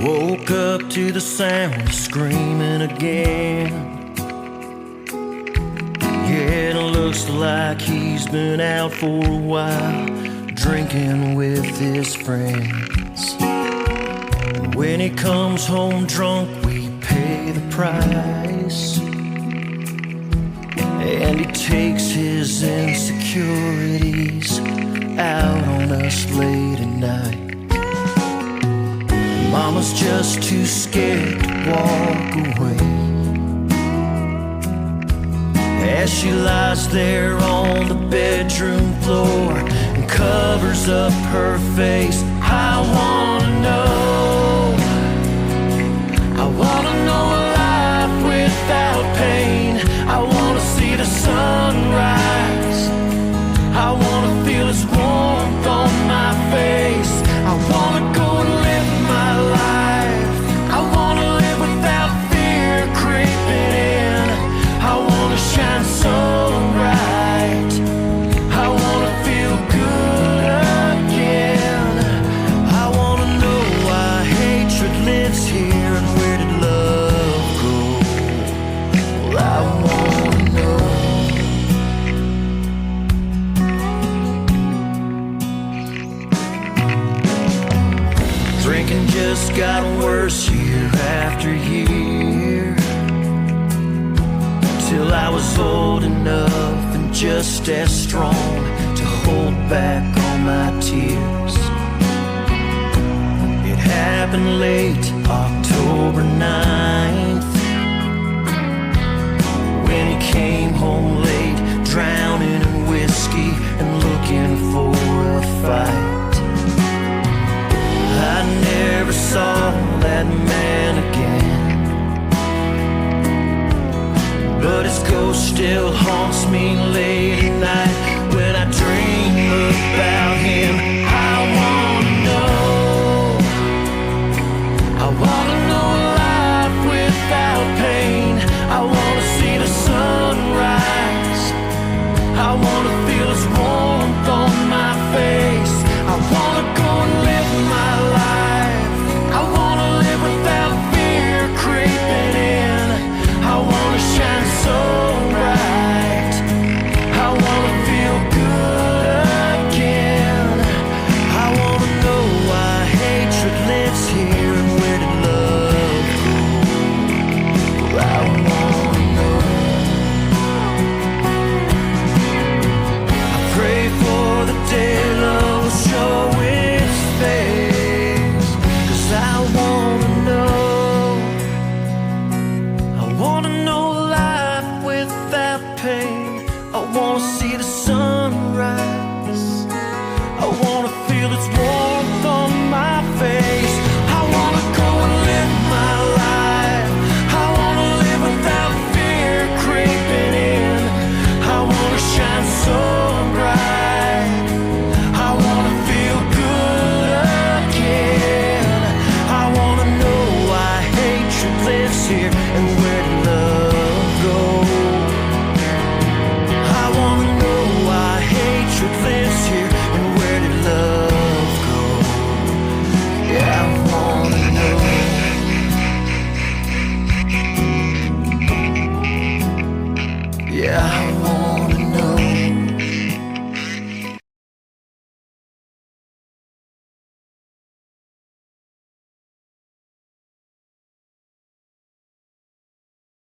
Woke up to the sound of screaming again. Yeah, it looks like he's been out for a while, drinking with his friends. When he comes home drunk, we pay the price, and he takes his insecurities out on us late at night. Mama's just too scared to walk away, as she lies there on the bedroom floor and covers up her face. I wanna know, I wanna know a life without pain. I wanna see the sunrise, I wanna feel its warmth on my face. I wanna go and live my life, I wanna live without fear creeping in. I wanna shine so bright, I wanna feel good again. I wanna know why hatred lives here and where did love go. Well, I wanna know. Drinking just got worse year after year, till I was old enough and just as strong to hold back all my tears. It happened late October 9th, when he came home late, drowning in whiskey and looking for a fight. I never saw that man again, but his ghost still haunts me late at night when I dream about him. I wanna know, I wanna know a life without pain. I wanna see the sunrise, I wanna feel his warmth on my face. I wanna go and live my life, I wanna live without fear creeping in. I wanna shine so bright, I wanna feel good again. I wanna know why hatred lives here and where did love go. Well, I wanna know. I pray for the day love will show its face, 'cause I wanna know, I wanna know life without pain. I wanna see the sunrise, I wanna feel its warmth on my face. I wanna go and live my life, I wanna live without fear creeping in. I wanna shine so bright, I wanna feel good again. I wanna know why hatred lives here and where did love go. I wanna know why hatred lives here and where did love go. Yeah, I wanna know. Yeah, I wanna